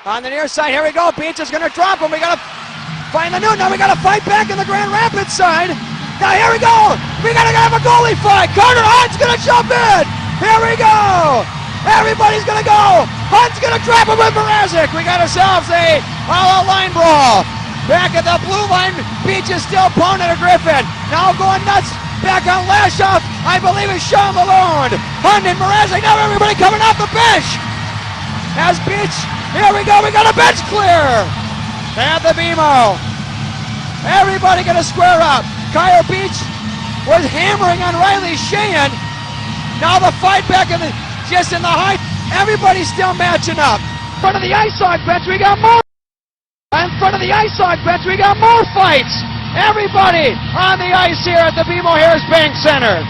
On the near side, here we go. Beach is going to drop him. We got to find the new. Now we got to fight back in the Grand Rapids side. Now here we go. We got to have a goalie fight. Carter Hunt's going to jump in. Here we go. Everybody's going to go. Hunt's going to trap him with Mrazek. We got ourselves a line brawl. Back at the blue line, Beach is still pounding at Griffin. Now going nuts. Back on Lashoff, I believe it's Sean Malone. Hunt and Mrazek. Now everybody coming off the bench. As Beach, here we go. We got a bench clear at the BMO. Everybody going to square up. Kyle Beach was hammering on Riley Sheehan. Now the fight back in the height. Everybody's still matching up. In front of the Ice Hog bench, we got more. In front of the Ice Hog bench, we got more fights. Everybody on the ice here at the BMO Harris Bank Center.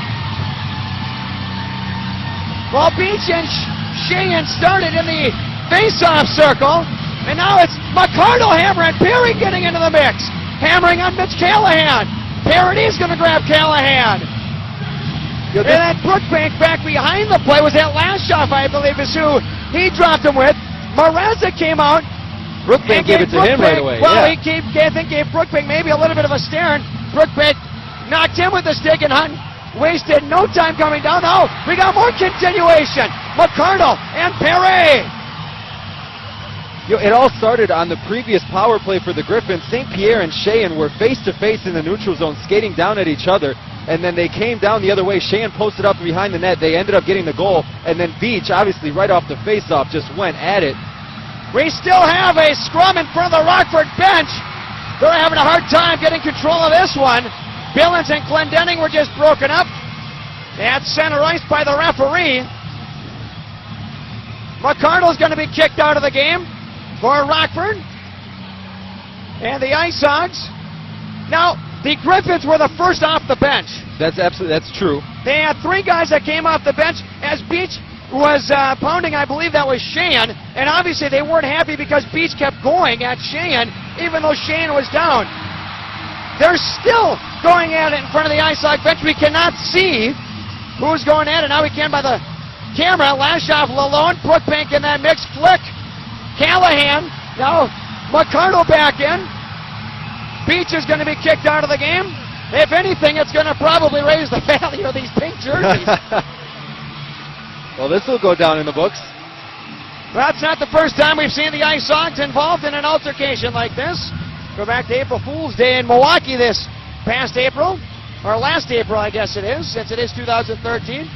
Well, Beach and Sheehan started in the face-off circle, and now it's McCardle hammering, Perry getting into the mix, hammering on Mitch Callahan. Perry's going to grab Callahan. And then Brookbank back behind the play was that Lashoff, I believe, is who he dropped him with. Mrazek came out. Brookbank gave it to him right away. Well, yeah. I think gave Brookbank maybe a little bit of a stare, and Brookbank knocked him with the stick, and Hunt wasted no time coming down. Now we got more continuation. McCardle and Perry. It all started on the previous power play for the Griffins. St. Pierre and Sheehan were face-to-face in the neutral zone, skating down at each other, and then they came down the other way. Sheehan posted up behind the net. They ended up getting the goal, and then Beach, obviously right off the face-off, just went at it. We still have a scrum in front of the Rockford bench. They're having a hard time getting control of this one. Billings and Glendenning were just broken up at center ice by the referee. McCardle's going to be kicked out of the game for Rockford. And the Ice Hogs. Now, the Griffins were the first off the bench. That's true. They had three guys that came off the bench as Beach was pounding, I believe that was Sheehan, and obviously they weren't happy because Beach kept going at Sheehan, even though Sheehan was down. They're still going at it in front of the Ice Hog bench. We cannot see who's going at it. Now we can by the camera. Lashoff, Lalone, Brookbank in that mix. Flick, Callahan. Now McCardle back in. Beach is going to be kicked out of the game. If anything, it's going to probably raise the value of these pink jerseys. Well, this will go down in the books. Well, it's not the first time we've seen the Ice Hogs involved in an altercation like this. Go back to April Fool's Day in Milwaukee this past April, or last April, I guess it is, since it is 2013.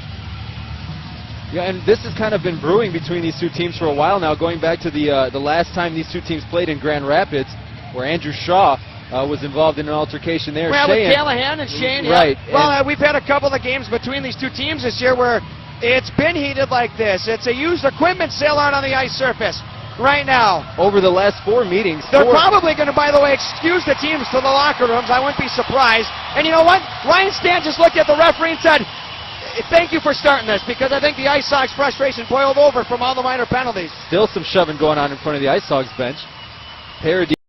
Yeah, and this has kind of been brewing between these two teams for a while now, going back to the last time these two teams played in Grand Rapids, where Andrew Shaw was involved in an altercation there. Well, with Callahan and Sheehan, right. Yeah. Well, we've had a couple of the games between these two teams this year where it's been heated like this. It's a used equipment sale out on the ice surface right now. Over the last four meetings. They're probably going to, by the way, excuse the teams to the locker rooms. I wouldn't be surprised. And you know what? Ryan Stan just looked at the referee and said, thank you for starting this, because I think the Ice Hogs' frustration boiled over from all the minor penalties. Still some shoving going on in front of the Ice Hogs bench. Parody